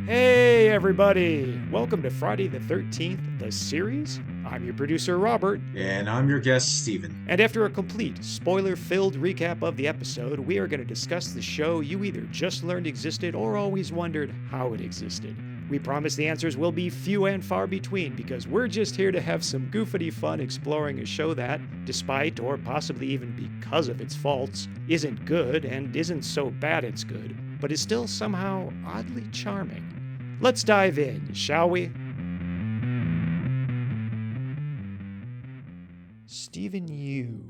Hey everybody! Welcome to Friday the 13th, the series. I'm your producer, Robert. And I'm your guest, Steven. And after a complete, spoiler-filled recap of the episode, we are going to discuss the show you either just learned existed or always wondered how it existed. We promise the answers will be few and far between because we're just here to have some goofity fun exploring a show that, despite or possibly even because of its faults, isn't good and isn't so bad it's good, but is still somehow oddly charming. Let's dive in, shall we? Steven Yu.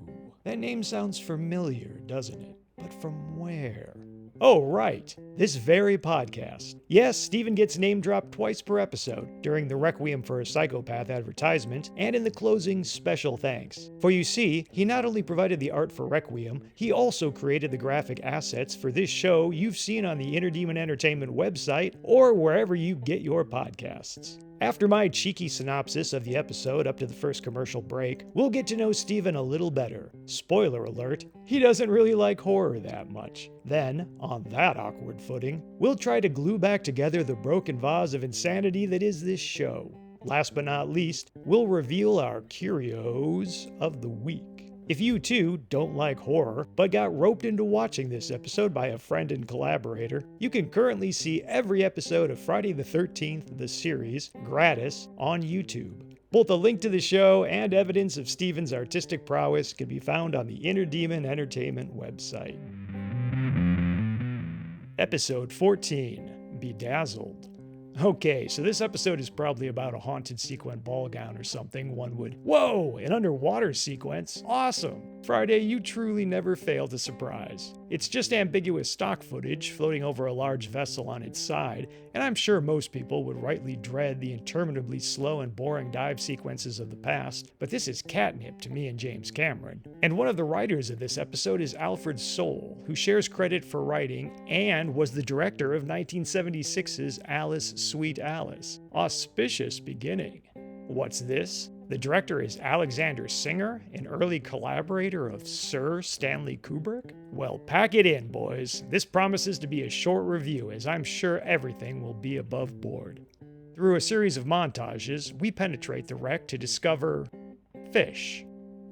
That name sounds familiar, doesn't it? But from where? Oh, right. This very podcast. Yes, Steven gets name dropped twice per episode, during the Requiem for a Psychopath advertisement, and in the closing special thanks. For you see, he not only provided the art for Requiem, he also created the graphic assets for this show you've seen on the Inner Demon Entertainment website or wherever you get your podcasts. After my cheeky synopsis of the episode up to the first commercial break, we'll get to know Steven a little better. Spoiler alert, he doesn't really like horror that much. Then, on that awkward footing, we'll try to glue back together the broken vase of insanity that is this show. Last but not least, we'll reveal our curios of the week. If you too don't like horror, but got roped into watching this episode by a friend and collaborator, you can currently see every episode of Friday the 13th, the series, gratis on YouTube. Both a link to the show and evidence of Steven's artistic prowess can be found on the Inner Demon Entertainment website. Episode 14, Bedazzled. Okay, so this episode is probably about a haunted sequin ball gown or something. One would, whoa, an underwater sequence? Awesome! Friday, you truly never fail to surprise. It's just ambiguous stock footage floating over a large vessel on its side, and I'm sure most people would rightly dread the interminably slow and boring dive sequences of the past, but this is catnip to me and James Cameron. And one of the writers of this episode is Alfred Soule, who shares credit for writing and was the director of 1976's Alice, Sweet Alice. Auspicious beginning. What's this? The director is Alexander Singer, an early collaborator of Sir Stanley Kubrick? Well, pack it in, boys. This promises to be a short review, as I'm sure everything will be above board. Through a series of montages, we penetrate the wreck to discover fish.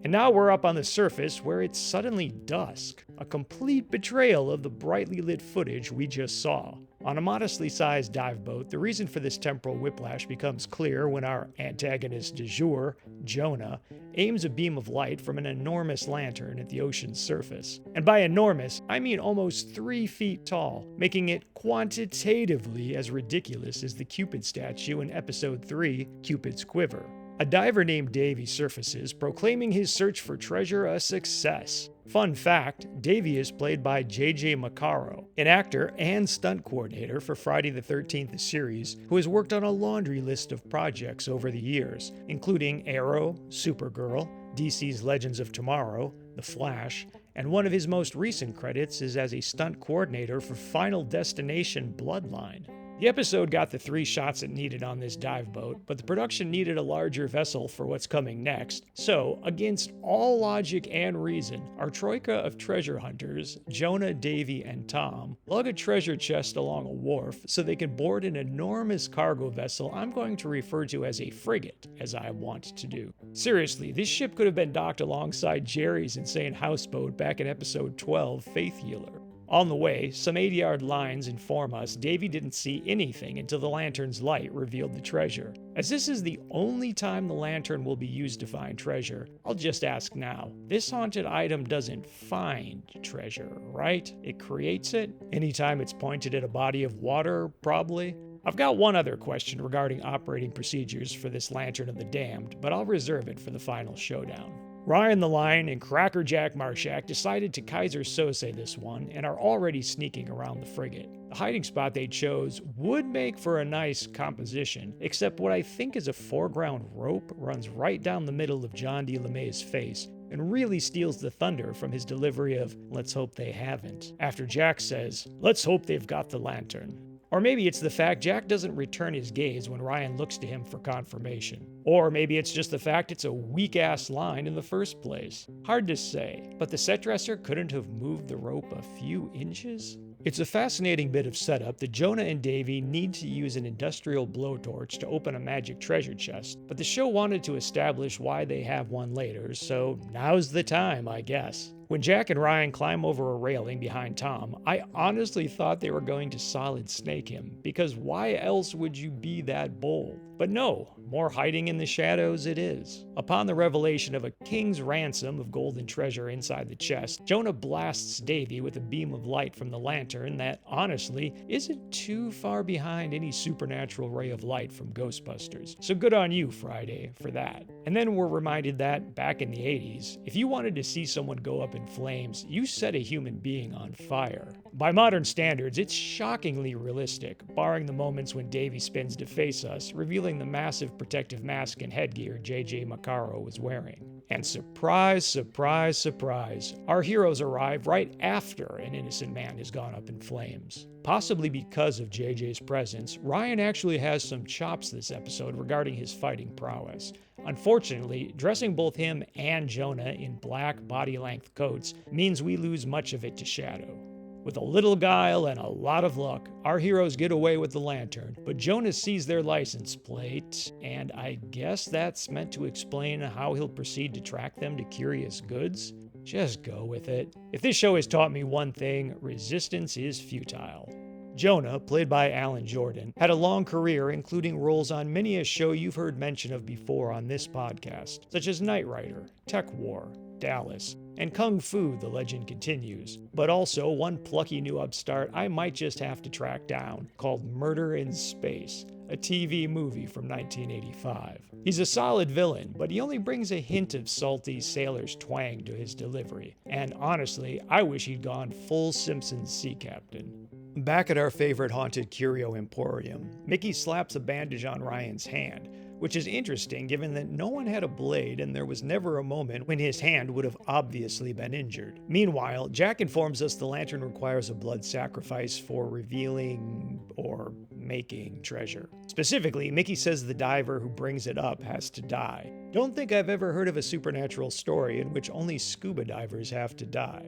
And now we're up on the surface where it's suddenly dusk, a complete betrayal of the brightly lit footage we just saw. On a modestly sized dive boat, the reason for this temporal whiplash becomes clear when our antagonist du jour, Jonah, aims a beam of light from an enormous lantern at the ocean's surface. And by enormous, I mean almost 3 feet tall, making it quantitatively as ridiculous as the Cupid statue in Episode 3, Cupid's Quiver. A diver named Davy surfaces, proclaiming his search for treasure a success. Fun fact, Davy is played by J.J. Maccaro, an actor and stunt coordinator for Friday the 13th the series, who has worked on a laundry list of projects over the years, including Arrow, Supergirl, DC's Legends of Tomorrow, The Flash, and one of his most recent credits is as a stunt coordinator for Final Destination Bloodline. The episode got the 3 shots it needed on this dive boat, but the production needed a larger vessel for what's coming next. So, against all logic and reason, our troika of treasure hunters, Jonah, Davy, and Tom, lug a treasure chest along a wharf so they can board an enormous cargo vessel I'm going to refer to as a frigate, as I want to do. Seriously, this ship could have been docked alongside Jerry's insane houseboat back in episode 12, Faith Healer. On the way, some 80-yard lines inform us Davy didn't see anything until the lantern's light revealed the treasure. As this is the only time the lantern will be used to find treasure, I'll just ask now. This haunted item doesn't find treasure, right? It creates it? Anytime it's pointed at a body of water, probably? I've got one other question regarding operating procedures for this Lantern of the Damned, but I'll reserve it for the final showdown. Ryan the Lion and Crackerjack Marshak decided to Kaiser Sose this one and are already sneaking around the frigate. The hiding spot they chose would make for a nice composition, except what I think is a foreground rope runs right down the middle of John D. LeMay's face and really steals the thunder from his delivery of "let's hope they haven't," after Jack says, "let's hope they've got the lantern." Or maybe it's the fact Jack doesn't return his gaze when Ryan looks to him for confirmation. Or maybe it's just the fact it's a weak-ass line in the first place. Hard to say, but the set dresser couldn't have moved the rope a few inches? It's a fascinating bit of setup that Jonah and Davy need to use an industrial blowtorch to open a magic treasure chest, but the show wanted to establish why they have one later, so now's the time, I guess. When Jack and Ryan climb over a railing behind Tom, I honestly thought they were going to solid snake him, because why else would you be that bold? But no, more hiding in the shadows it is. Upon the revelation of a king's ransom of golden treasure inside the chest, Jonah blasts Davy with a beam of light from the lantern that, honestly, isn't too far behind any supernatural ray of light from Ghostbusters. So good on you, Friday, for that. And then we're reminded that, back in the 80s, if you wanted to see someone go up in flames, you set a human being on fire. By modern standards, it's shockingly realistic, barring the moments when Davy spins to face us, revealing the massive protective mask and headgear J.J. Maccaro was wearing. And surprise, surprise, surprise, our heroes arrive right after an innocent man has gone up in flames. Possibly because of JJ's presence, Ryan actually has some chops this episode regarding his fighting prowess. Unfortunately, dressing both him and Jonah in black body-length coats means we lose much of it to shadow. With a little guile and a lot of luck, our heroes get away with the lantern, but Jonah sees their license plate, and I guess that's meant to explain how he'll proceed to track them to Curious Goods? Just go with it. If this show has taught me one thing, resistance is futile. Jonah, played by Alan Jordan, had a long career including roles on many a show you've heard mention of before on this podcast, such as Knight Rider, Tech War, Dallas, and Kung Fu, The Legend Continues, but also one plucky new upstart I might just have to track down, called Murder in Space, a TV movie from 1985. He's a solid villain, but he only brings a hint of salty sailor's twang to his delivery, and honestly, I wish he'd gone full Simpsons sea captain. Back at our favorite haunted curio emporium, Mickey slaps a bandage on Ryan's hand, which is interesting given that no one had a blade and there was never a moment when his hand would have obviously been injured. Meanwhile, Jack informs us the lantern requires a blood sacrifice for revealing or making treasure. Specifically, Mickey says the diver who brings it up has to die. Don't think I've ever heard of a supernatural story in which only scuba divers have to die.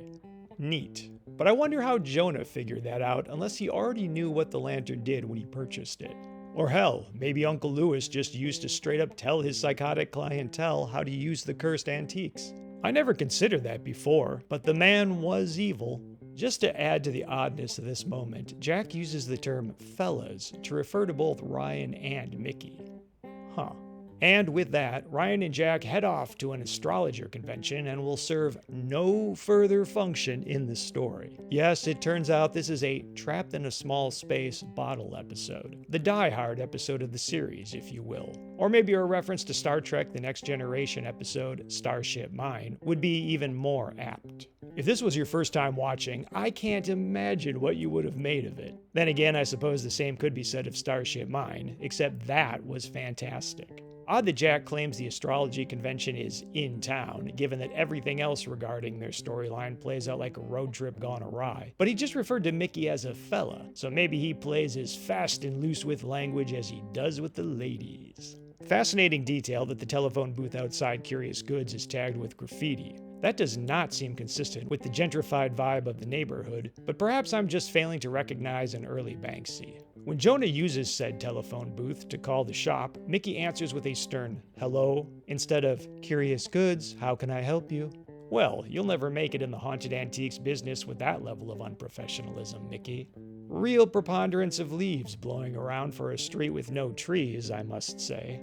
Neat. But I wonder how Jonah figured that out unless he already knew what the lantern did when he purchased it. Or hell, maybe Uncle Lewis just used to straight up tell his psychotic clientele how to use the cursed antiques. I never considered that before, but the man was evil. Just to add to the oddness of this moment, Jack uses the term fellas to refer to both Ryan and Mickey. Huh. And with that, Ryan and Jack head off to an astrologer convention and will serve no further function in the story. Yes, it turns out this is a trapped in a small space bottle episode. The Die Hard episode of the series, if you will. Or maybe a reference to Star Trek The Next Generation episode, Starship Mine, would be even more apt. If this was your first time watching, I can't imagine what you would have made of it. Then again, I suppose the same could be said of Starship Mine, except that was fantastic. Odd that Jack claims the astrology convention is in town, given that everything else regarding their storyline plays out like a road trip gone awry. But he just referred to Mickey as a fella, so maybe he plays as fast and loose with language as he does with the ladies. Fascinating detail that the telephone booth outside Curious Goods is tagged with graffiti. That does not seem consistent with the gentrified vibe of the neighborhood, but perhaps I'm just failing to recognize an early Banksy. When Jonah uses said telephone booth to call the shop, Mickey answers with a stern hello instead of Curious Goods, how can I help you? Well, you'll never make it in the haunted antiques business with that level of unprofessionalism, Mickey. Real preponderance of leaves blowing around for a street with no trees, I must say.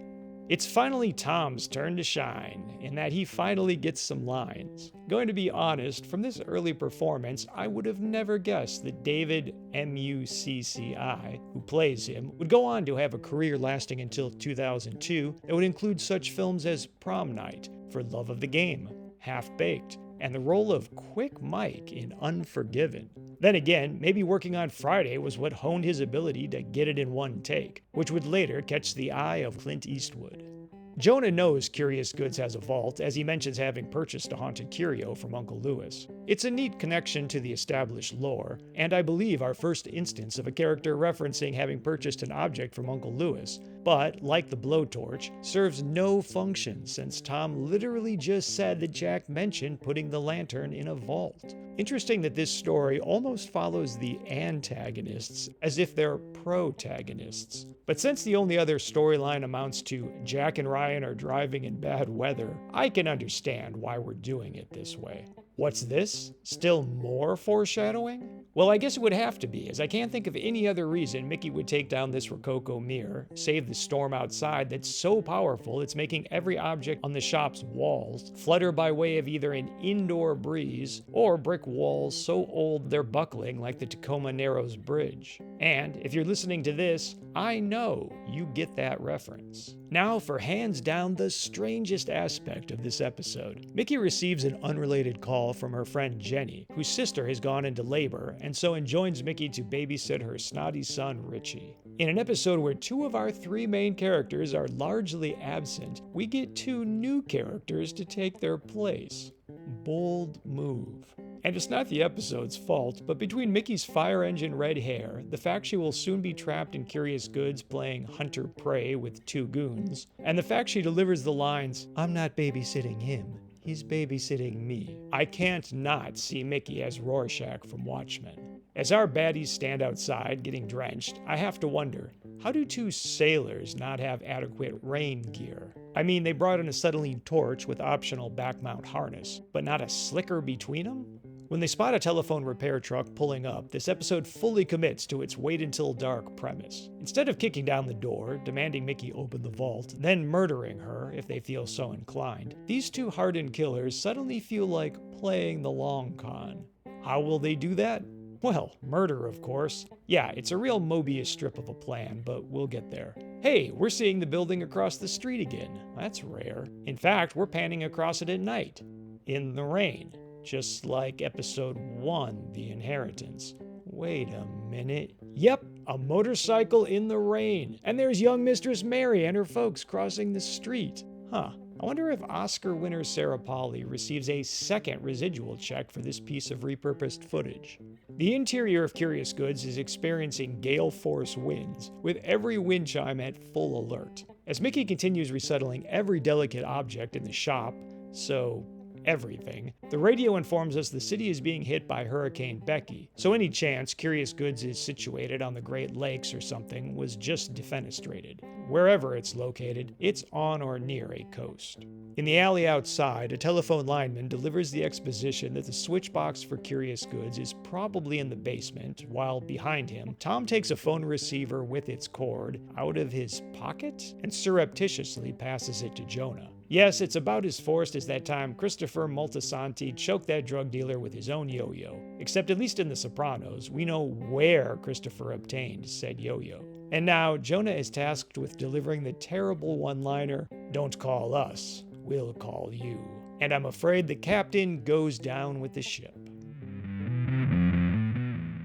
It's finally Tom's turn to shine, in that he finally gets some lines. Going to be honest, from this early performance, I would have never guessed that David Mucci, who plays him, would go on to have a career lasting until 2002 that would include such films as Prom Night, For Love of the Game, Half-Baked, and the role of Quick Mike in Unforgiven. Then again, maybe working on Friday was what honed his ability to get it in one take, which would later catch the eye of Clint Eastwood. Jonah knows Curious Goods has a vault, as he mentions having purchased a haunted curio from Uncle Lewis. It's a neat connection to the established lore, and I believe our first instance of a character referencing having purchased an object from Uncle Lewis, but, like the blowtorch, serves no function since Tom literally just said that Jack mentioned putting the lantern in a vault. Interesting that this story almost follows the antagonists as if they're protagonists. But since the only other storyline amounts to Jack and Ryan are driving in bad weather, I can understand why we're doing it this way. What's this? Still more foreshadowing? Well, I guess it would have to be, as I can't think of any other reason Mickey would take down this Rococo mirror, save the storm outside that's so powerful it's making every object on the shop's walls flutter by way of either an indoor breeze or brick walls so old they're buckling like the Tacoma Narrows Bridge. And if you're listening to this, I know you get that reference. Now for hands down the strangest aspect of this episode. Mickey receives an unrelated call from her friend Jenny, whose sister has gone into labor and so enjoins Mickey to babysit her snotty son Richie. In an episode where two of our three main characters are largely absent, we get two new characters to take their place. Bold move. And it's not the episode's fault, but between Mickey's fire engine red hair, the fact she will soon be trapped in Curious Goods playing hunter-prey with two goons, and the fact she delivers the lines, "I'm not babysitting him, he's babysitting me," I can't not see Mickey as Rorschach from Watchmen. As our baddies stand outside getting drenched, I have to wonder, how do two sailors not have adequate rain gear? I mean, they brought in a acetylene torch with optional back mount harness, but not a slicker between them? When they spot a telephone repair truck pulling up, this episode fully commits to its wait until dark premise. Instead of kicking down the door, demanding Mickey open the vault, then murdering her if they feel so inclined, these two hardened killers suddenly feel like playing the long con. How will they do that? Well, murder, of course. Yeah, it's a real Mobius strip of a plan, but we'll get there. Hey, we're seeing the building across the street again. That's rare. In fact, we're panning across it at night. In the rain. Just like episode 1, The Inheritance. Wait a minute. Yep, a motorcycle in the rain. And there's young Mistress Mary and her folks crossing the street. Huh. I wonder if Oscar winner Sarah Polley receives a second residual check for this piece of repurposed footage. The interior of Curious Goods is experiencing gale force winds, with every wind chime at full alert. As Mickey continues resettling every delicate object in the shop, so everything, the radio informs us the city is being hit by Hurricane Becky, so any chance Curious Goods is situated on the Great Lakes or something was just defenestrated. Wherever it's located, it's on or near a coast. In the alley outside, a telephone lineman delivers the exposition that the switch box for Curious Goods is probably in the basement, while behind him, Tom takes a phone receiver with its cord out of his pocket and surreptitiously passes it to Jonah. Yes, it's about as forced as that time Christopher Moltisanti choked that drug dealer with his own yo-yo. Except at least in The Sopranos, we know where Christopher obtained said yo-yo. And now, Jonah is tasked with delivering the terrible one-liner, "Don't call us, we'll call you." And I'm afraid the captain goes down with the ship.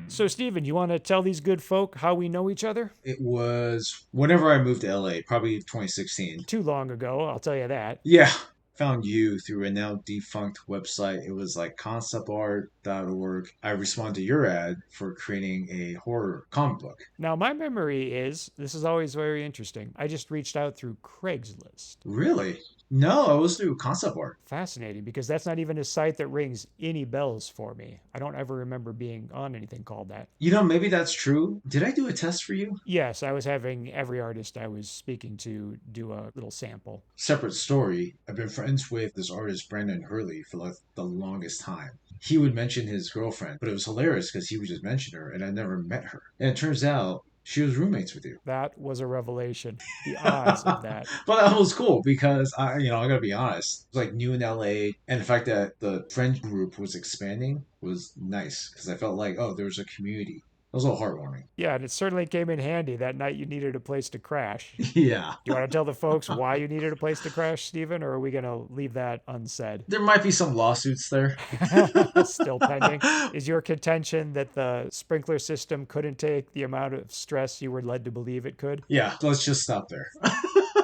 So, Steven, you want to tell these good folk how we know each other? It was whenever I moved to LA, probably 2016. Too long ago, I'll tell you that. Yeah. Found you through a now defunct website. It was like conceptart.org. I responded to your ad for creating a horror comic book. Now, my memory is, this is always very interesting, I just reached out through Craigslist. Really? No, it was through concept art. Fascinating, because that's not even a site that rings any bells for me. I don't ever remember being on anything called that. You know, maybe that's true. Did I do a test for you? Yes, I was having every artist I was speaking to do a little sample. Separate story. I've been friends with this artist, Brandon Hurley, for like the longest time. He would mention his girlfriend, but it was hilarious because he would just mention her and I never met her. And it turns out she was roommates with you. That was a revelation. The odds of that. But that was cool because I gotta be honest. It was like new in LA, and the fact that the friend group was expanding was nice because I felt like, oh, there was a community. It was a little heartwarming. Yeah, and it certainly came in handy that night you needed a place to crash. Yeah. Do you want to tell the folks why you needed a place to crash, Stephen, or are we going to leave that unsaid? There might be some lawsuits there. Still pending. Is your contention that the sprinkler system couldn't take the amount of stress you were led to believe it could? Yeah, let's just stop there.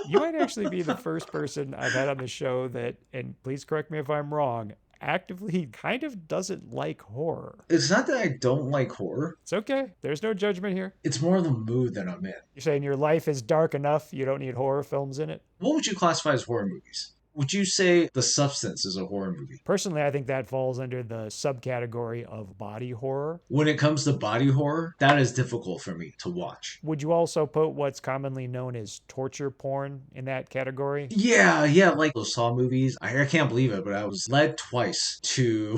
You might actually be the first person I've had on the show that, and please correct me if I'm wrong, actively kind of doesn't like horror. It's not that I don't like horror. It's okay. There's no judgment here. It's more the mood that I'm in. You're saying your life is dark enough, you don't need horror films in it? What would you classify as horror movies? Would you say The Substance is a horror movie? Personally, I think that falls under the subcategory of body horror. When it comes to body horror, that is difficult for me to watch. Would you also put what's commonly known as torture porn in that category? Yeah, like those Saw movies. I can't believe it, but I was led twice to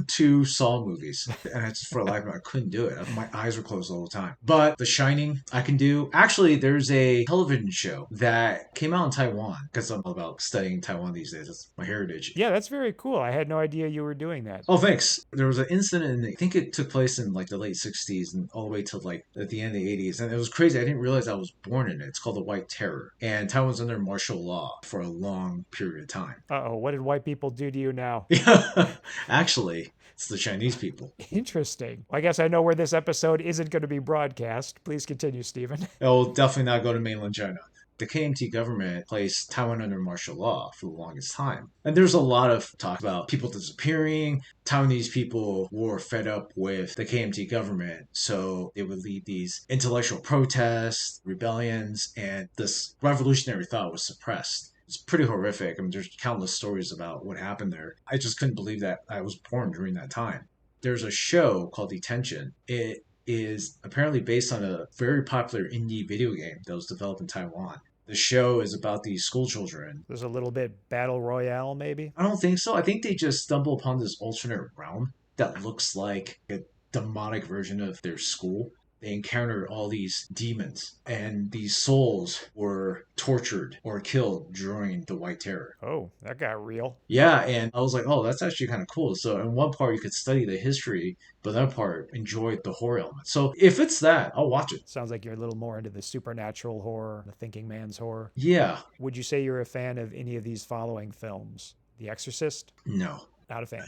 two Saw movies. And it's for life, I couldn't do it. My eyes were closed all the time. But The Shining, I can do. Actually, there's a television show that came out in Taiwan, because I'm all about studying Taiwan these days. That's my heritage. Yeah, that's very cool. I had no idea you were doing that. Oh, thanks. There was an incident, I think it took place in like the late 60s and all the way to like at the end of the 80s. And it was crazy. I didn't realize I was born in it. It's called the White Terror. And Taiwan's under martial law for a long period of time. Uh-oh, what did white people do to you now? Yeah, actually, it's the Chinese people. Interesting. Well, I guess I know where this episode isn't going to be broadcast. Please continue, Stephen. It will definitely not go to mainland China. The KMT government placed Taiwan under martial law for the longest time. And there's a lot of talk about people disappearing. Taiwanese people were fed up with the KMT government, so they would lead these intellectual protests, rebellions, and this revolutionary thought was suppressed. It's pretty horrific. I mean, there's countless stories about what happened there. I just couldn't believe that I was born during that time. There's a show called Detention. It is apparently based on a very popular indie video game that was developed in Taiwan. The show is about these school children. There's a little bit battle royale, maybe? I don't think so. I think they just stumble upon this alternate realm that looks like a demonic version of their school. They encountered all these demons, and these souls were tortured or killed during the White Terror. Oh, that got real. Yeah, and I was like, oh, that's actually kind of cool. So in one part, you could study the history, but that part, enjoy the horror element. So if it's that, I'll watch it. Sounds like you're a little more into the supernatural horror, the thinking man's horror. Yeah. Would you say you're a fan of any of these following films? The Exorcist? No. Not a fan.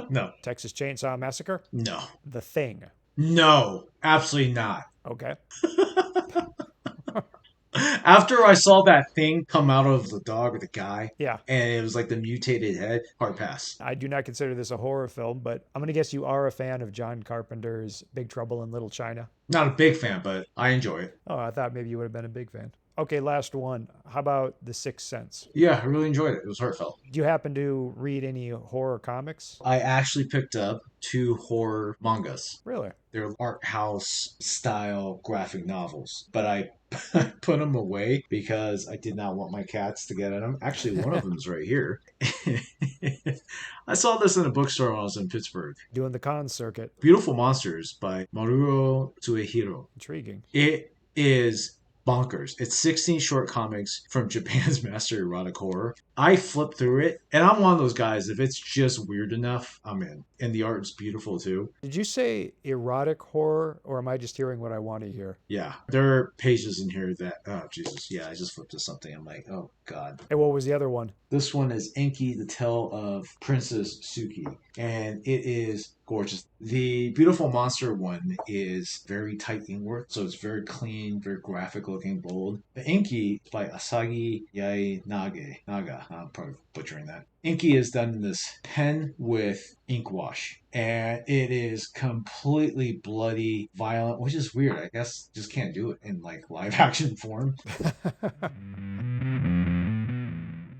No. Texas Chainsaw Massacre? No. The Thing? No. Absolutely not. Okay. After I saw that thing come out of the dog or the guy, Yeah. and it was like the mutated head, hard pass. I do not consider this a horror film, but I'm going to guess you are a fan of John Carpenter's Big Trouble in Little China. Not a big fan, but I enjoy it. Oh, I thought maybe you would have been a big fan. Okay, last one. How about The Sixth Sense? Yeah, I really enjoyed it. It was heartfelt. Do you happen to read any horror comics? I actually picked up 2 horror mangas. Really? They're art house style graphic novels, but I put them away because I did not want my cats to get at them. Actually, one of them is right here. I saw this in a bookstore when I was in Pittsburgh. Doing the con circuit. Beautiful Monsters by Maruo Tsuehiro. Intriguing. It is bonkers. It's 16 short comics from Japan's master erotic horror. I flipped through it, and I'm one of those guys, if it's just weird enough, I'm in. And the art is beautiful too. Did you say erotic horror, or am I just hearing what I want to hear? Yeah, there are pages in here that, oh Jesus, yeah, I just flipped to something. I'm like, oh God. And what was the other one? This one is Enki, the Tale of Princess Suki, and it is gorgeous. The Beautiful Monster one is very tight inward, so it's very clean, very graphic looking, bold. The Enki by Asagi Naga. I'm probably butchering that. Inky is done in this pen with ink wash, and it is completely bloody, violent, which is weird. I guess just can't do it in like live action form.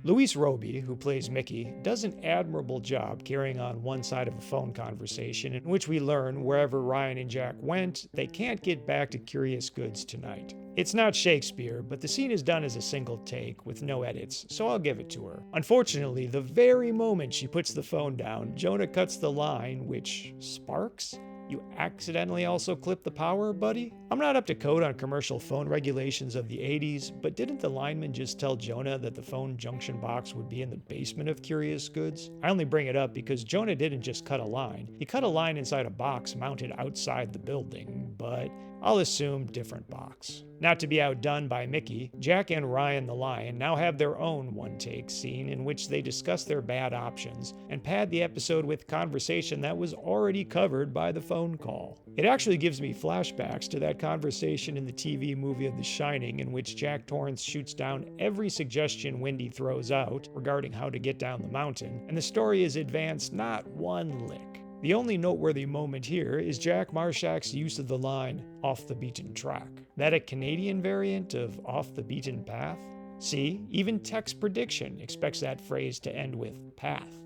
Luis Roby, who plays Mickey, does an admirable job carrying on one side of a phone conversation in which we learn wherever Ryan and Jack went, they can't get back to Curious Goods tonight. It's not Shakespeare, but the scene is done as a single take with no edits, so I'll give it to her. Unfortunately, the very moment she puts the phone down, Jonah cuts the line, which sparks? You accidentally also clip the power, buddy? I'm not up to code on commercial phone regulations of the 80s, but didn't the lineman just tell Jonah that the phone junction box would be in the basement of Curious Goods? I only bring it up because Jonah didn't just cut a line. He cut a line inside a box mounted outside the building, but I'll assume different box. Not to be outdone by Mickey, Jack and Ryan the Lion now have their own one-take scene in which they discuss their bad options and pad the episode with conversation that was already covered by the phone call. It actually gives me flashbacks to that conversation in the TV movie of The Shining in which Jack Torrance shoots down every suggestion Wendy throws out regarding how to get down the mountain, and the story is advanced not one lick. The only noteworthy moment here is Jack Marshak's use of the line, "off the beaten track." That a Canadian variant of "off the beaten path"? See, even text prediction expects that phrase to end with "path."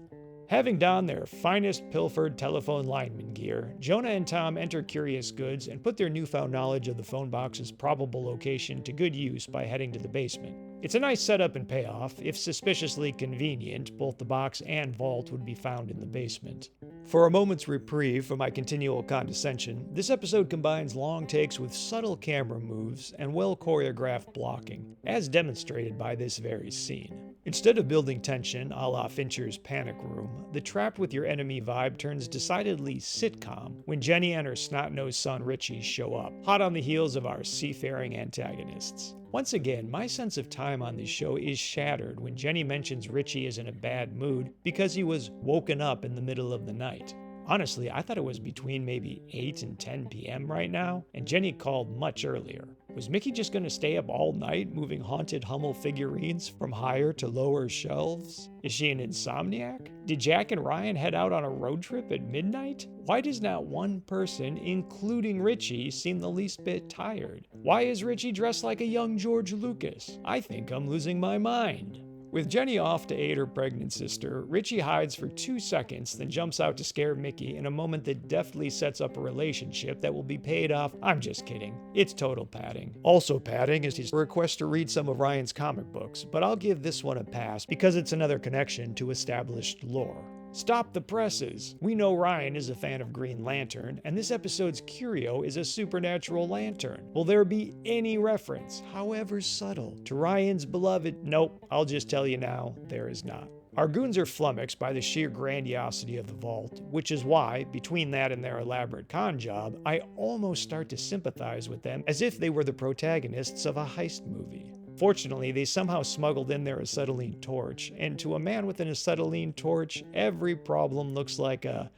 Having donned their finest pilfered telephone lineman gear, Jonah and Tom enter Curious Goods and put their newfound knowledge of the phone box's probable location to good use by heading to the basement. It's a nice setup and payoff. If suspiciously convenient, both the box and vault would be found in the basement. For a moment's reprieve from my continual condescension, this episode combines long takes with subtle camera moves and well-choreographed blocking, as demonstrated by this very scene. Instead of building tension a la Fincher's Panic Room, the trapped with your enemy vibe turns decidedly sitcom when Jenny and her snot-nosed son Richie show up, hot on the heels of our seafaring antagonists. Once again, my sense of time on this show is shattered when Jenny mentions Richie is in a bad mood because he was woken up in the middle of the night. Honestly, I thought it was between maybe 8 and 10 p.m. right now, and Jenny called much earlier. Was Mickey just going to stay up all night moving haunted Hummel figurines from higher to lower shelves? Is she an insomniac? Did Jack and Ryan head out on a road trip at midnight? Why does not one person, including Richie, seem the least bit tired? Why is Richie dressed like a young George Lucas? I think I'm losing my mind. With Jenny off to aid her pregnant sister, Richie hides for 2 seconds, then jumps out to scare Mickey in a moment that deftly sets up a relationship that will be paid off. I'm just kidding. It's total padding. Also padding is his request to read some of Ryan's comic books, but I'll give this one a pass because it's another connection to established lore. Stop the presses! We know Ryan is a fan of Green Lantern, and this episode's curio is a supernatural lantern. Will there be any reference, however subtle, to Ryan's beloved? Nope, I'll just tell you now, there is not. Our goons are flummoxed by the sheer grandiosity of the vault, which is why, between that and their elaborate con job, I almost start to sympathize with them as if they were the protagonists of a heist movie. Fortunately, they somehow smuggled in their acetylene torch, and to a man with an acetylene torch, every problem looks like a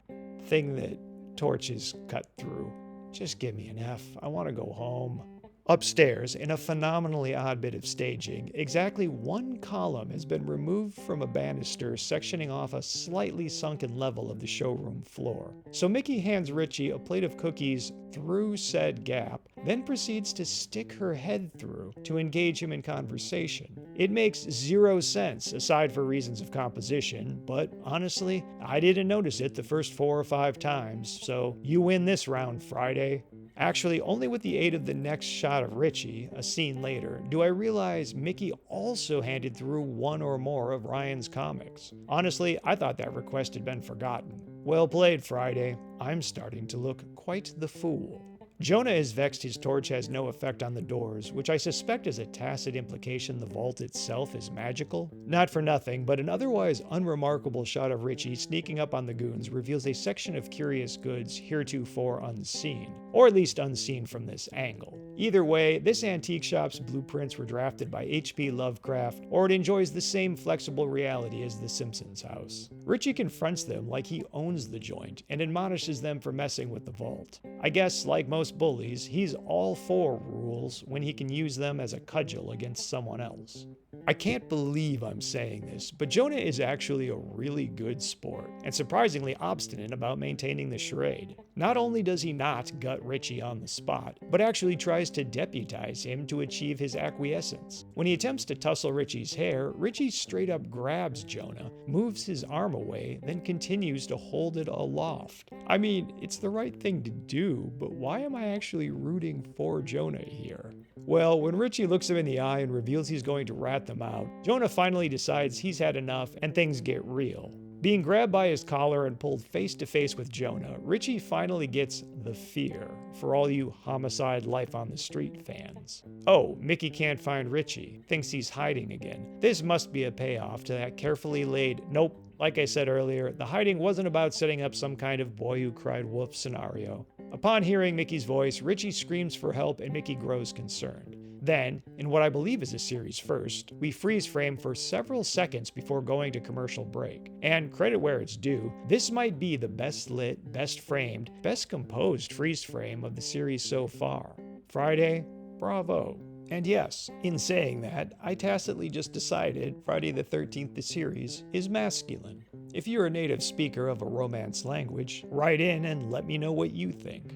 thing that torches cut through. Just give me an F. I want to go home. Upstairs, in a phenomenally odd bit of staging, exactly one column has been removed from a banister sectioning off a slightly sunken level of the showroom floor. So Mickey hands Richie a plate of cookies through said gap, then proceeds to stick her head through to engage him in conversation. It makes zero sense, aside for reasons of composition, but honestly, I didn't notice it the first 4 or 5 times, so you win this round, Friday. Actually, only with the aid of the next shot of Richie, a scene later, do I realize Mickey also handed through 1 or more of Ryan's comics. Honestly, I thought that request had been forgotten. Well played, Friday. I'm starting to look quite the fool. Jonah is vexed his torch has no effect on the doors, which I suspect is a tacit implication the vault itself is magical. Not for nothing, but an otherwise unremarkable shot of Richie sneaking up on the goons reveals a section of curious goods heretofore unseen, or at least unseen from this angle. Either way, this antique shop's blueprints were drafted by H.P. Lovecraft, or it enjoys the same flexible reality as the Simpsons house. Richie confronts them like he owns the joint and admonishes them for messing with the vault. I guess, like most bullies, he's all for rules when he can use them as a cudgel against someone else. I can't believe I'm saying this, but Jonah is actually a really good sport, and surprisingly obstinate about maintaining the charade. Not only does he not gut Richie on the spot, but actually tries to deputize him to achieve his acquiescence. When he attempts to tussle Richie's hair, Richie straight up grabs Jonah, moves his arm away, then continues to hold it aloft. I mean, it's the right thing to do, but why am I actually rooting for Jonah here? Well, when Richie looks him in the eye and reveals he's going to rat them out, Jonah finally decides he's had enough and things get real. Being grabbed by his collar and pulled face to face with Jonah, Richie finally gets the fear, for all you homicide life on the street fans. Oh, Mickey can't find Richie, thinks he's hiding again. This must be a payoff to that carefully laid, nope, like I said earlier, the hiding wasn't about setting up some kind of boy who cried wolf scenario. Upon hearing Mickey's voice, Richie screams for help and Mickey grows concerned. Then, in what I believe is a series first, we freeze frame for several seconds before going to commercial break. And credit where it's due, this might be the best lit, best framed, best composed freeze frame of the series so far. Friday, bravo. And yes, in saying that, I tacitly just decided Friday the 13th the series is masculine. If you're a native speaker of a Romance language, write in and let me know what you think.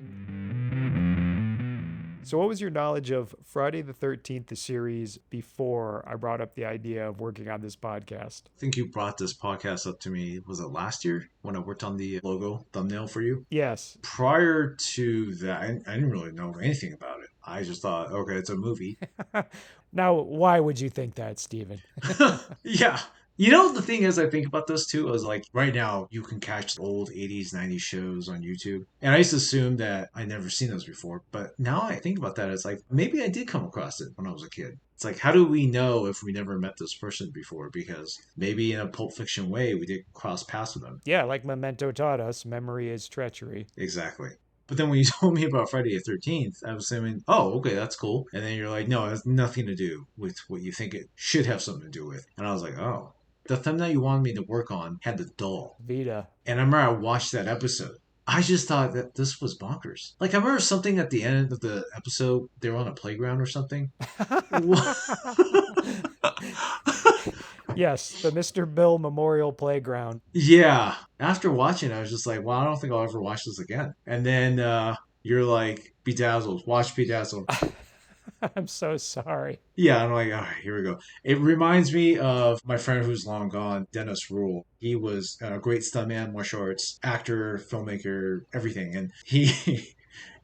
So what was your knowledge of Friday the 13th, the series, before I brought up the idea of working on this podcast? I think you brought this podcast up to me, was it last year when I worked on the logo thumbnail for you? Yes. Prior to that, I didn't really know anything about it. I just thought, okay, it's a movie. Now, why would you think that, Steven? Yeah. You know, the thing is, I think about this too, is like right now you can catch old 80s, 90s shows on YouTube. And I used to assume that I'd never seen those before. But now I think about that, it's like maybe I did come across it when I was a kid. It's like, how do we know if we never met this person before? Because maybe in a Pulp Fiction way, we did cross paths with them. Yeah, like Memento taught us, memory is treachery. Exactly. But then when you told me about Friday the 13th, I was saying, oh, okay, that's cool. And then you're like, no, it has nothing to do with what you think it should have something to do with. And I was like, oh. The thumbnail you wanted me to work on had the doll. Vita. And I remember I watched that episode. I just thought that this was bonkers. Like, I remember something at the end of the episode, they were on a playground or something. Yes, the Mr. Bill Memorial Playground. Yeah. After watching it, I was just like, well, I don't think I'll ever watch this again. And then you're like, Bedazzled. Watch Bedazzled. I'm so sorry. Yeah, I'm like, all right, here we go. It reminds me of my friend who's long gone, Dennis Rule. He was a great stuntman, martial arts actor, filmmaker, everything. And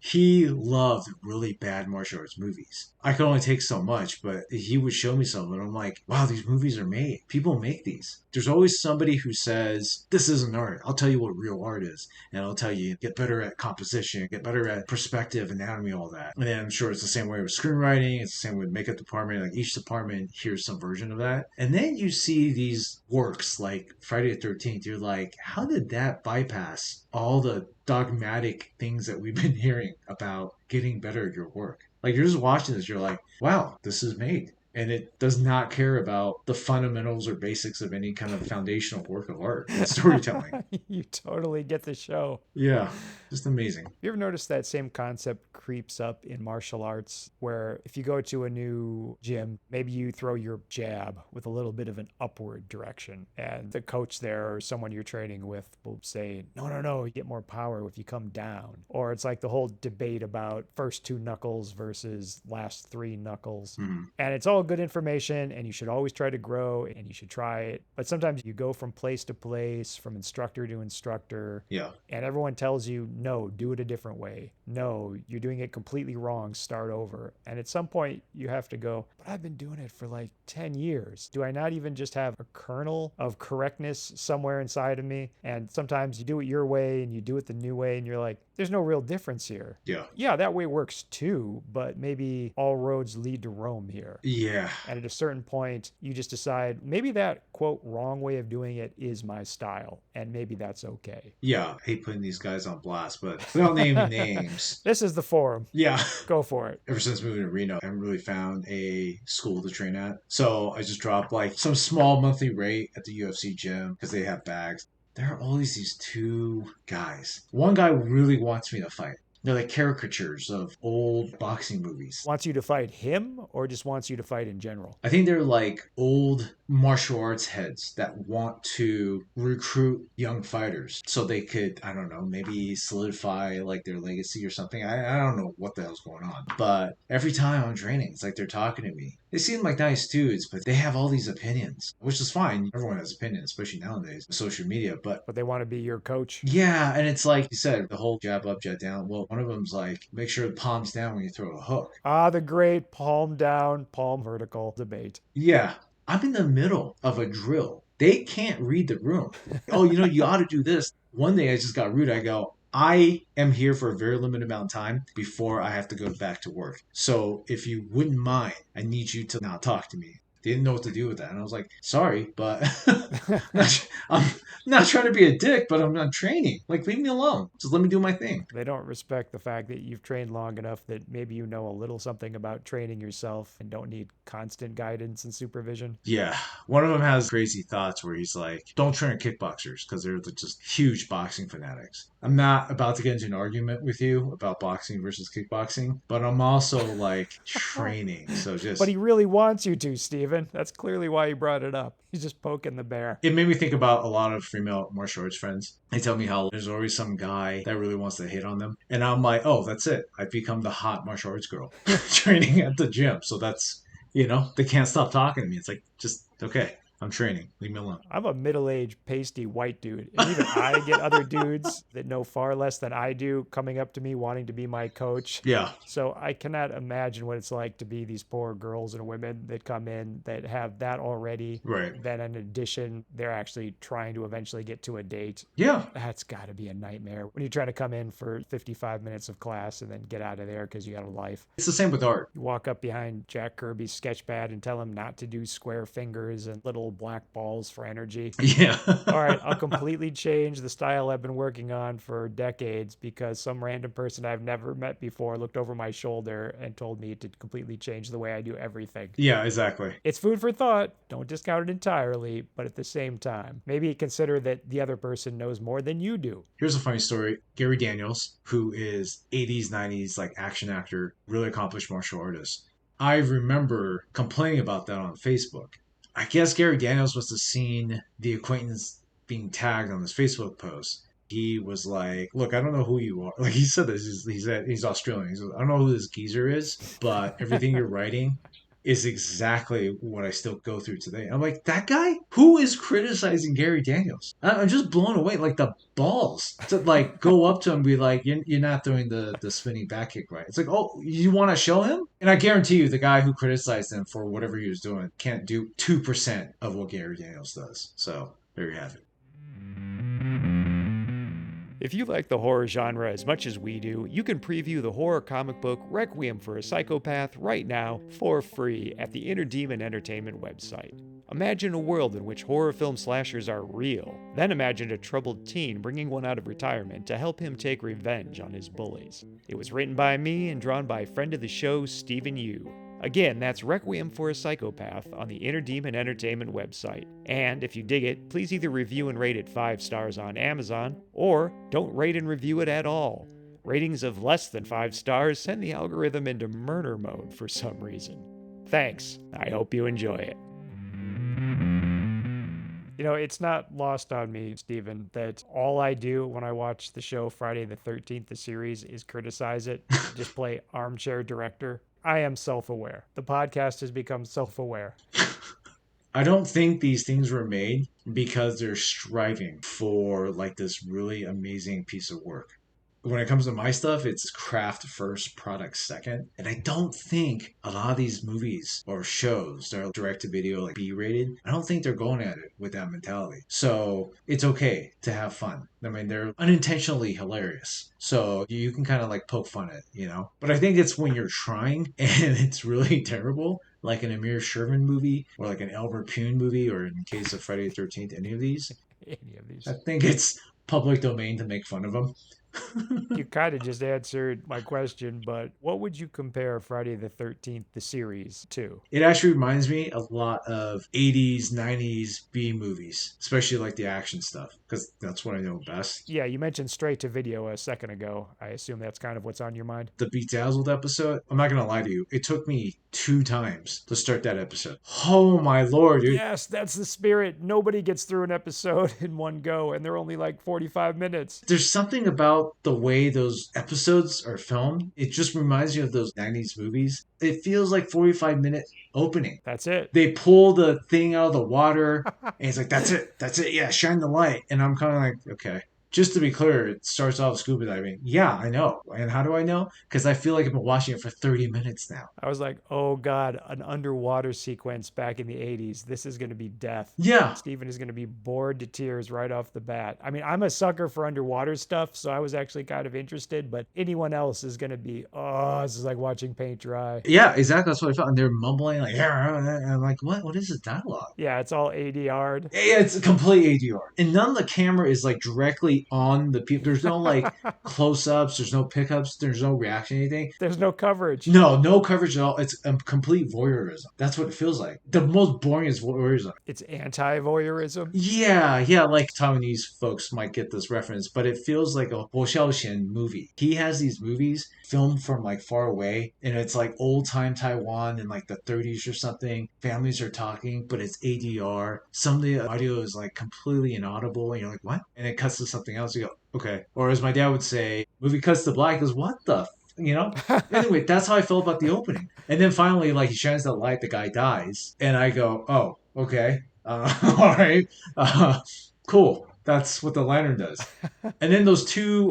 he loved really bad martial arts movies. I could only take so much, but he would show me some, and I'm like, wow, these movies are made. People make these. There's always somebody who says, this isn't art. I'll tell you what real art is. And I'll tell you, get better at composition, get better at perspective, anatomy, all that. And then I'm sure it's the same way with screenwriting. It's the same with makeup department. Like each department hears some version of that. And then you see these works like Friday the 13th. You're like, how did that bypass all the dogmatic things that we've been hearing about getting better at your work? Like, you're just watching this, you're like, wow, this is made. And it does not care about the fundamentals or basics of any kind of foundational work of art and storytelling. You totally get the show. Yeah, just amazing. You ever notice that same concept creeps up in martial arts, where if you go to a new gym, maybe you throw your jab with a little bit of an upward direction, and the coach there or someone you're training with will say, no, you get more power if you come down. Or it's like the whole debate about first two knuckles versus last three knuckles. Mm-hmm. And it's all good information, and you should always try to grow, and you should try it. But sometimes you go from place to place, from instructor to instructor. Yeah. And everyone tells you, no, do it a different way. No, you're doing it completely wrong. Start over. And at some point you have to go, but I've been doing it for like 10 years. Do I not even just have a kernel of correctness somewhere inside of me? And sometimes you do it your way and you do it the new way, and you're like, there's no real difference here. Yeah, that way works too, but maybe all roads lead to Rome here. Yeah. And at a certain point, you just decide maybe that, quote, wrong way of doing it is my style, and maybe that's okay. Yeah, I hate putting these guys on blast, but without naming names. This is the forum. Yeah. Go for it. Ever since moving to Reno, I haven't really found a school to train at. So I just dropped like some small monthly rate at the UFC gym because they have bags. There are always these two guys. One guy really wants me to fight. They're like caricatures of old boxing movies. Wants you to fight him or just wants you to fight in general? I think they're like old martial arts heads that want to recruit young fighters so they could, I don't know, maybe solidify like their legacy or something. I don't know what the hell's going on. But every time I'm training, it's like they're talking to me. They seem like nice dudes, but they have all these opinions, which is fine. Everyone has opinions, especially nowadays with social media. But they want to be your coach. Yeah, and it's like you said, the whole jab up, jab down. Well, one of them's like, make sure the palm's down when you throw a hook. The great palm down, palm vertical debate. Yeah, I'm in the middle of a drill. They can't read the room. Oh, you ought to do this. One day I just got rude. I go, I am here for a very limited amount of time before I have to go back to work. So if you wouldn't mind, I need you to not talk to me. They didn't know what to do with that. And I was like, sorry, but I'm not trying to be a dick, but I'm not training. Like, leave me alone. Just let me do my thing. They don't respect the fact that you've trained long enough that maybe you know a little something about training yourself and don't need constant guidance and supervision. Yeah. One of them has crazy thoughts where he's like, don't train kickboxers because they're just huge boxing fanatics. I'm not about to get into an argument with you about boxing versus kickboxing, but I'm also like training. So But just he really wants you to, Steven. That's clearly why he brought it up. He's just poking the bear. it made me think about a lot of female martial arts friends. They tell me how there's always some guy that really wants to hit on them. And I'm like, oh, that's it. I've become the hot martial arts girl training at the gym. So that's, they can't stop talking to me. It's like, just, okay, I'm training. Leave me alone. I'm a middle-aged, pasty white dude. And even I get other dudes that know far less than I do coming up to me wanting to be my coach. Yeah. So I cannot imagine what it's like to be these poor girls and women that come in that have that already. Right. Then in addition, they're actually trying to eventually get to a date. Yeah. That's got to be a nightmare when you try to come in for 55 minutes of class and then get out of there because you got a life. It's the same with art. You walk up behind Jack Kirby's sketch pad and tell him not to do square fingers and little black balls for energy. Yeah. All right, I'll completely change the style I've been working on for decades because some random person I've never met before looked over my shoulder and told me to completely change the way I do everything. Yeah, exactly. It's food for thought. Don't discount it entirely, but at the same time, maybe consider that the other person knows more than you do. Here's a funny story. Gary Daniels, who is 80s, 90s, like action actor, really accomplished martial artist. I remember complaining about that on Facebook. I guess Gary Daniels must have seen the acquaintance being tagged on this Facebook post. He was like, look, I don't know who you are. Like he said this, he's Australian. He says, I don't know who this geezer is, but everything you're writing is exactly what I still go through today. I'm like, that guy? Who is criticizing Gary Daniels? I'm just blown away. Like the balls to like go up to him and be like, you're not doing the spinning back kick right. It's like, oh, you want to show him? And I guarantee you the guy who criticized him for whatever he was doing can't do 2% of what Gary Daniels does. So there you have it. If you like the horror genre as much as we do, you can preview the horror comic book Requiem for a Psychopath right now for free at the Inner Demon Entertainment website. Imagine a world in which horror film slashers are real. Then imagine a troubled teen bringing one out of retirement to help him take revenge on his bullies. It was written by me and drawn by friend of the show, Stephen Yu. Again, that's Requiem for a Psychopath on the Inner Demon Entertainment website. And if you dig it, please either review and rate it 5 stars on Amazon, or don't rate and review it at all. Ratings of less than 5 stars send the algorithm into murder mode for some reason. Thanks. I hope you enjoy it. You know, it's not lost on me, Stephen, that all I do when I watch the show Friday the 13th, the series, is criticize it, just play armchair director. I am self-aware. The podcast has become self-aware. I don't think these things were made because they're striving for like this really amazing piece of work. When it comes to my stuff, it's craft first, product second. And I don't think a lot of these movies or shows that are direct to video, like B-rated, I don't think they're going at it with that mentality. So it's okay to have fun. I mean, they're unintentionally hilarious. So you can kind of like poke fun at, But I think it's when you're trying and it's really terrible, like an Amir Sherman movie or like an Albert Pune movie, or in the case of Friday the 13th, any of these. I think it's public domain to make fun of them. You kind of just answered my question, but what would you compare Friday the 13th, the series, to? It actually reminds me a lot of 80s, 90s B movies, especially like the action stuff, because that's what I know best. Yeah, you mentioned straight to video a second ago. I assume that's kind of what's on your mind. The Bedazzled episode, I'm not going to lie to you, it took me 2 times to start that episode. Oh my lord, dude. Yes, that's the spirit. Nobody gets through an episode in one go, and they're only like 45 minutes. There's something about the way those episodes are filmed. It just reminds you of those 90s movies. It feels like 45-minute opening. That's it. They pull the thing out of the water, and it's like, that's it, yeah, shine the light. And I'm kind of like, okay. Just to be clear, it starts off scuba diving. Yeah, I know. And how do I know? Because I feel like I've been watching it for 30 minutes now. I was like, oh God, an underwater sequence back in the 80s. This is going to be death. Yeah. Steven is going to be bored to tears right off the bat. I mean, I'm a sucker for underwater stuff, so I was actually kind of interested, but anyone else is going to be, oh, this is like watching paint dry. Yeah, exactly. That's what I felt. And they're mumbling like, yeah, and I'm like, what? What is this dialogue? Yeah, it's all ADR'd. Yeah, it's a complete ADR. And none of the camera is like directly on the people. There's no like close ups, there's no pickups, there's no reaction, anything. There's no coverage. No coverage at all. It's a complete voyeurism. That's what it feels like. The most boring is voyeurism. It's anti-voyeurism. Yeah, like Taiwanese folks might get this reference, but it feels like a Bo Xiaoxian movie. He has these movies filmed from like far away, and it's like old time Taiwan in like the 30s or something. Families are talking, but it's ADR. Some of the audio is like completely inaudible, and you're like, what? And it cuts to something else. You go, okay. Or as my dad would say, movie cuts to black. He goes, what the you know? Anyway, that's how I felt about the opening. And then finally, like, he shines the light, the guy dies. And I go, oh, okay. All right. Cool. That's what the lantern does. And then those two,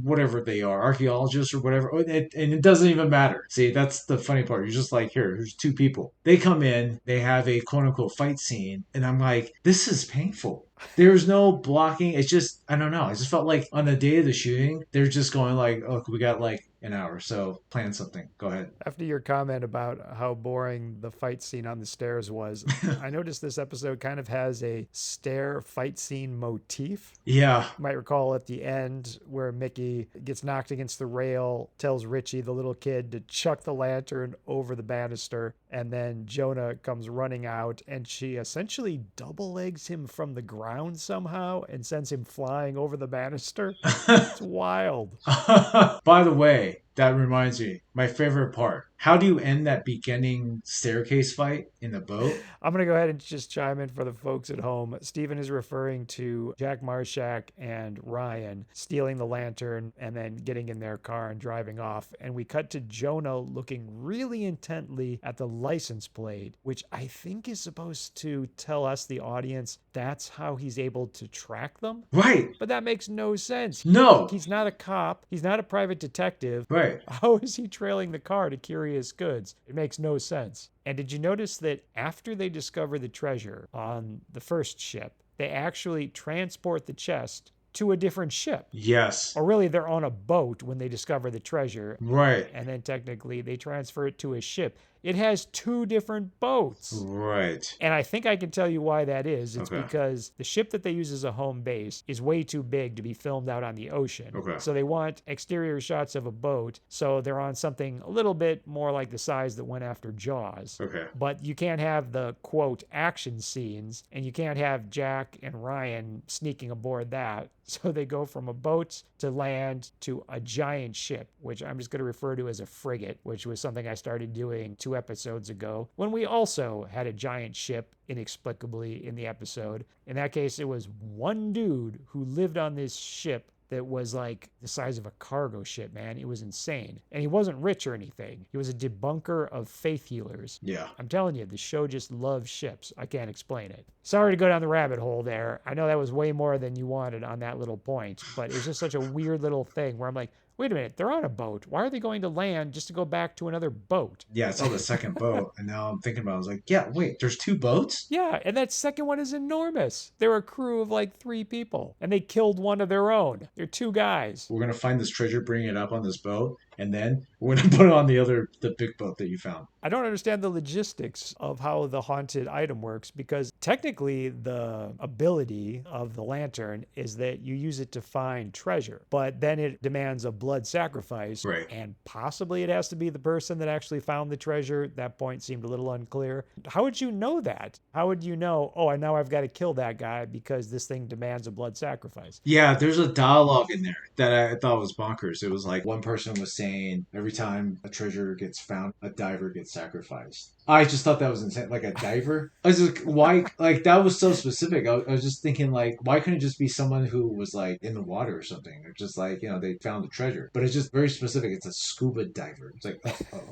whatever they are, archaeologists or whatever, and it doesn't even matter. See, that's the funny part. You're just like, here's two people. They come in, they have a quote unquote fight scene, and I'm like, this is painful. There's no blocking. It's just, I don't know. I just felt like on the day of the shooting, they're just going like, oh, we got like an hour, so plan something. Go ahead. After your comment about how boring the fight scene on the stairs was, I noticed this episode kind of has a stair fight scene motif. Yeah. You might recall at the end where Mickey gets knocked against the rail, tells Richie, the little kid, to chuck the lantern over the banister, and then Jonah comes running out, and she essentially double legs him from the ground somehow and sends him flying over the banister. It's wild. By the way, that reminds me, my favorite part. How do you end that beginning staircase fight in the boat? I'm going to go ahead and just chime in for the folks at home. Stephen is referring to Jack Marshak and Ryan stealing the lantern and then getting in their car and driving off. And we cut to Jonah looking really intently at the license plate, which I think is supposed to tell us, the audience, that's how he's able to track them. Right. But that makes no sense. No. He's not a cop. He's not a private detective. Right. How is he trailing the car to Curious Goods? It makes no sense. And did you notice that after they discover the treasure on the first ship, they actually transport the chest to a different ship? Yes. Or really, they're on a boat when they discover the treasure. Right. And then technically they transfer it to a ship. It has two different boats. Right. And I think I can tell you why that is. It's because the ship that they use as a home base is way too big to be filmed out on the ocean. Okay. So they want exterior shots of a boat. So they're on something a little bit more like the size that went after Jaws. Okay. But you can't have the, quote, action scenes, and you can't have Jack and Ryan sneaking aboard that. So they go from a boat to land to a giant ship, which I'm just going to refer to as a frigate, which was something I started doing 2 episodes ago when we also had a giant ship inexplicably in the episode. In that case, it was one dude who lived on this ship that was like the size of a cargo ship, man. It was insane. And he wasn't rich or anything. He was a debunker of faith healers. Yeah. I'm telling you, the show just loves ships. I can't explain it. Sorry to go down the rabbit hole there. I know that was way more than you wanted on that little point, but it's just such a weird little thing where I'm like, wait a minute, they're on a boat. Why are they going to land just to go back to another boat? Yeah, it's on the second boat. And now I'm thinking about it. I was like, yeah, wait, there's 2 boats? Yeah, and that second one is enormous. They're a crew of like 3 people, and they killed one of their own. They're 2 guys. We're going to find this treasure, bring it up on this boat, and then we're going to put it on the big boat that you found. I don't understand the logistics of how the haunted item works, because technically the ability of the lantern is that you use it to find treasure, but then it demands a blood sacrifice. Right. And possibly it has to be the person that actually found the treasure. That point seemed a little unclear. How would you know that? How would you know, oh, I now I've got to kill that guy because this thing demands a blood sacrifice? Yeah, there's a dialogue in there that I thought was bonkers. It was like one person was saying every time a treasure gets found, a diver gets sacrificed. I just thought that was insane, like a diver. I was just why like that was so specific. I was just thinking like why couldn't it just be someone who was like in the water or something, or just like they found the treasure. But it's just very specific. It's a scuba diver. It's like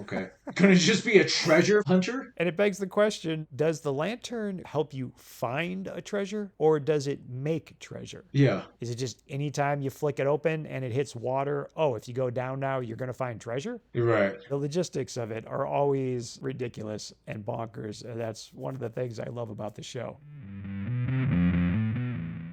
okay, couldn't it just be a treasure hunter? And it begs the question, does the lantern help you find a treasure or does it make treasure? Yeah, Is it just anytime you flick it open and it hits water, oh, if you go down now, you're going to find treasure? you're right. The logistics of it are always ridiculous and bonkers. And that's one of the things I love about the show.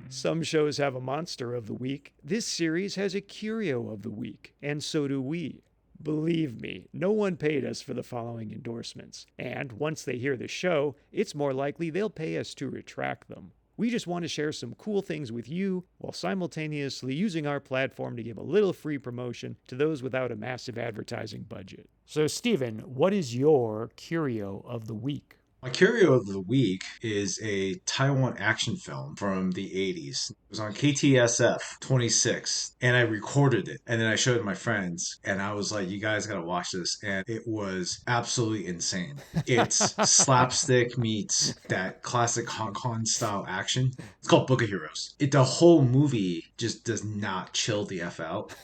Some shows have a monster of the week. This series has a curio of the week, and so do we. Believe me, no one paid us for the following endorsements, and once they hear the show, it's more likely they'll pay us to retract them. We just want to share some cool things with you while simultaneously using our platform to give a little free promotion to those without a massive advertising budget. So, Steven, what is your curio of the week? My curio of the week is a Taiwan action film from the 80s. It was on KTSF 26, and I recorded it. And then I showed my friends, and I was like, you guys gotta watch this. And it was absolutely insane. It's slapstick meets that classic Hong Kong style action. It's called Book of Heroes. The whole movie just does not chill the F out.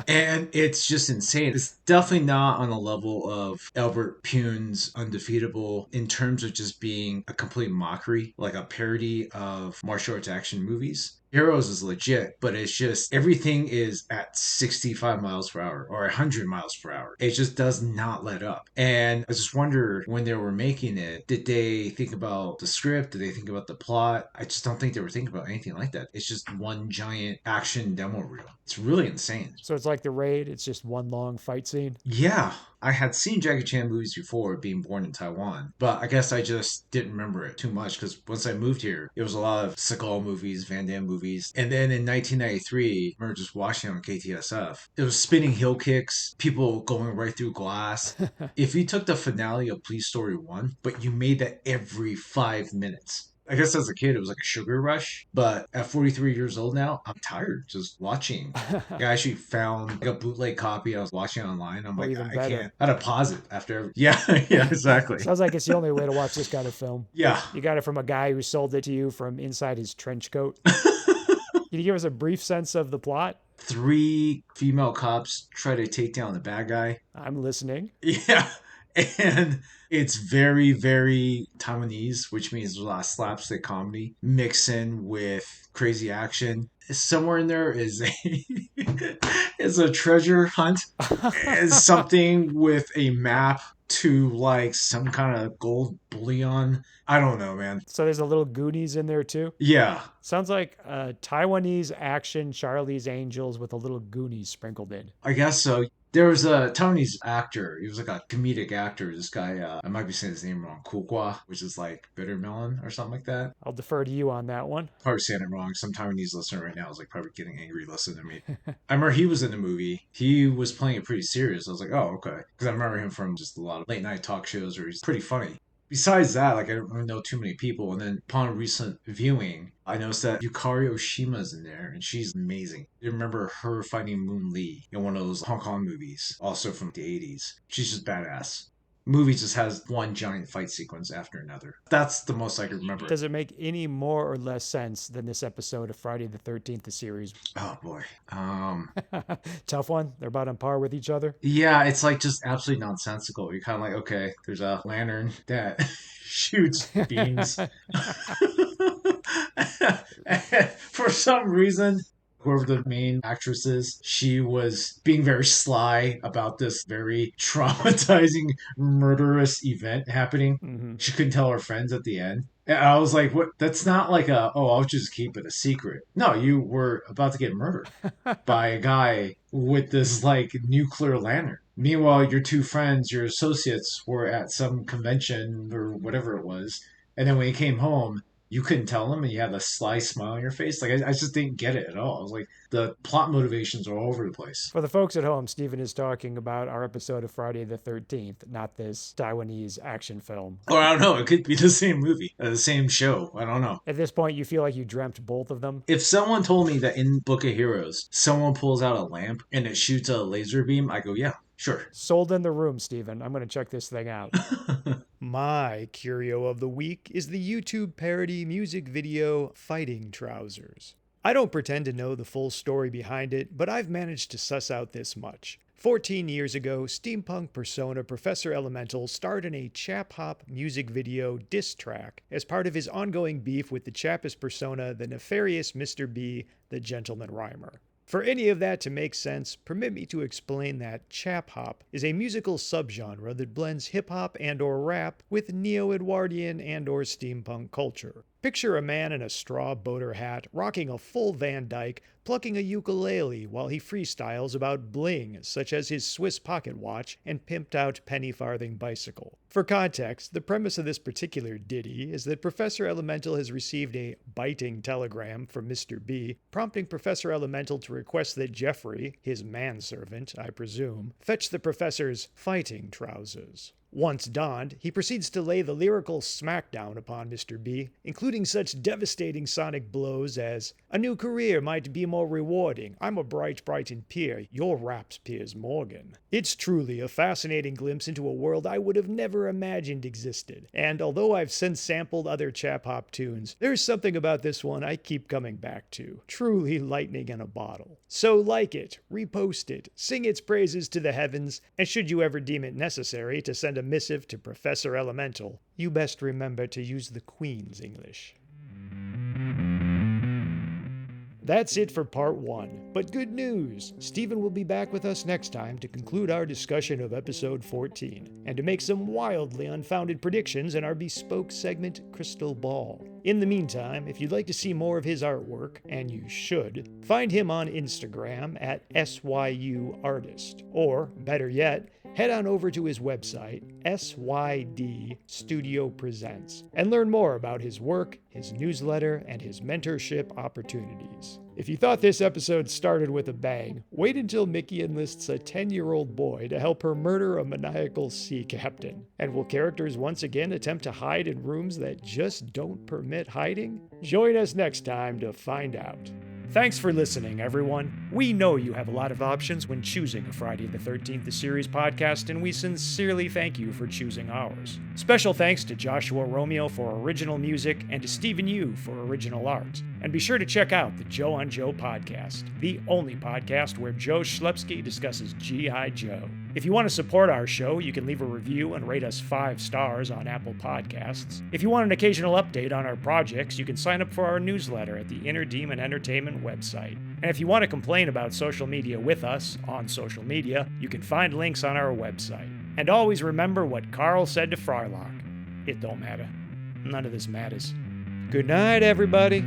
And it's just insane. It's definitely not on the level of Albert Pune's Undefeatable in terms of just being a complete mockery, like a parody of martial arts action movies. Heroes is legit, but it's just everything is at 65 miles per hour or 100 miles per hour. It just does not let up. And I just wonder when they were making it, did they think about the script? Did they think about the plot? I just don't think they were thinking about anything like that. It's just one giant action demo reel. It's really insane. So it's like The Raid, it's just one long fight scene? Yeah, I had seen Jackie Chan movies before being born in Taiwan, but I guess I just didn't remember it too much because once I moved here, it was a lot of Seagal movies, Van Damme movies. And then in 1993, I remember just watching it on KTSF. It was spinning heel kicks, people going right through glass. If you took the finale of Police Story 1, but you made that every 5 minutes, I guess as a kid, it was like a sugar rush. But at 43 years old now, I'm tired just watching. I actually found like a bootleg copy. I was watching online. I'm Or like, even I better. can't. I had to pause it after every. Yeah, yeah, exactly. Sounds like it's the only way to watch this kind of film. Yeah. You got it from a guy who sold it to you from inside his trench coat. Can you give us a brief sense of the plot? 3 female cops try to take down the bad guy. I'm listening. Yeah. And it's very, very Taiwanese, which means there's a lot of slapstick comedy mixed in with crazy action. Somewhere in there is a is a treasure hunt. Is something with a map to like some kind of gold bullion. I don't know, man. So there's a little Goonies in there too. Yeah, Sounds like Taiwanese action Charlie's Angels with a little Goonies sprinkled in. I guess so. There was a Taiwanese actor. He was like a comedic actor. This guy, I might be saying his name wrong. Kukwa, which is like bitter melon or something like that. I'll defer to you on that one. Probably saying it wrong. Some Taiwanese listener right now is like probably getting angry listening to me. I remember he was in the movie. He was playing it pretty serious. I was like, oh, okay. Because I remember him from just a lot of late night talk shows where he's pretty funny. Besides that, like I don't really know too many people. And then upon recent viewing, I noticed that Yukari Oshima's in there, and she's amazing. I remember her fighting Moon Lee in one of those Hong Kong movies, also from the 80s. She's just badass. Movie just has one giant fight sequence after another. That's the most I can remember. Does it make any more or less sense than this episode of Friday the 13th, the series? Oh boy. Tough one. They're about on par with each other. Yeah, it's like just absolutely nonsensical. You're kind of like, okay, there's a lantern that shoots beams. For some reason, whoever the main actress is, she was being very sly about this very traumatizing, murderous event happening. Mm-hmm. She couldn't tell her friends at the end. And I was like, what? That's not like I'll just keep it a secret. No, you were about to get murdered by a guy with this like nuclear lantern. Meanwhile, your two friends, your associates, were at some convention or whatever it was. And then when you came home, you couldn't tell them and you had a sly smile on your face. Like, I just didn't get it at all. I was like, the plot motivations are all over the place. For the folks at home, Stephen is talking about our episode of Friday the 13th, not this Taiwanese action film. Or I don't know. It could be the same movie, the same show. I don't know. At this point, you feel like you dreamt both of them? If someone told me that in Book of Heroes, someone pulls out a lamp and it shoots a laser beam, I go, yeah, sure. Sold in the room, Stephen. I'm going to check this thing out. My curio of the week is the YouTube parody music video Fighting Trousers. I don't pretend to know the full story behind it, but I've managed to suss out this much. 14 years ago, steampunk persona Professor Elemental starred in a chap hop music video diss track as part of his ongoing beef with the chappest persona, the nefarious Mr. B, the gentleman rhymer. For any of that to make sense, permit me to explain that chap hop is a musical subgenre that blends hip hop and or rap with neo-Edwardian and or steampunk culture. Picture a man in a straw boater hat, rocking a full Van Dyke, plucking a ukulele while he freestyles about bling, such as his Swiss pocket watch and pimped-out penny-farthing bicycle. For context, the premise of this particular ditty is that Professor Elemental has received a biting telegram from Mr. B, prompting Professor Elemental to request that Jeffrey, his manservant, I presume, fetch the professor's fighting trousers. Once donned, he proceeds to lay the lyrical smackdown upon Mr. B, including such devastating sonic blows as, "A new career might be more rewarding. I'm a bright Brighton peer. Your rap's Piers Morgan." It's truly a fascinating glimpse into a world I would have never imagined existed, and although I've since sampled other chap hop tunes, there's something about this one I keep coming back to. Truly lightning in a bottle. So like it, repost it, sing its praises to the heavens, and should you ever deem it necessary to send a missive to Professor Elemental, you best remember to use the Queen's English. That's it for part 1, but good news! Stephen will be back with us next time to conclude our discussion of episode 14, and to make some wildly unfounded predictions in our bespoke segment, Crystal Ball. In the meantime, if you'd like to see more of his artwork, and you should, find him on Instagram at SYUArtist, or, better yet, head on over to his website, SYD Studio Presents, and learn more about his work, his newsletter, and his mentorship opportunities. If you thought this episode started with a bang, wait until Mickey enlists a 10-year-old boy to help her murder a maniacal sea captain. And will characters once again attempt to hide in rooms that just don't permit hiding? Join us next time to find out. Thanks for listening, everyone. We know you have a lot of options when choosing a Friday the 13th the Series podcast, and we sincerely thank you for choosing ours. Special thanks to Joshua Romeo for original music and to Stephen Yu for original art. And be sure to check out the Joe on Joe podcast, the only podcast where Joe Schlepsky discusses G.I. Joe. If you want to support our show, you can leave a review and rate us 5 stars on Apple Podcasts. If you want an occasional update on our projects, you can sign up for our newsletter at the Inner Demon Entertainment website. And if you want to complain about social media with us on social media, you can find links on our website. And always remember what Carl said to Frylock. It don't matter. None of this matters. Good night, everybody.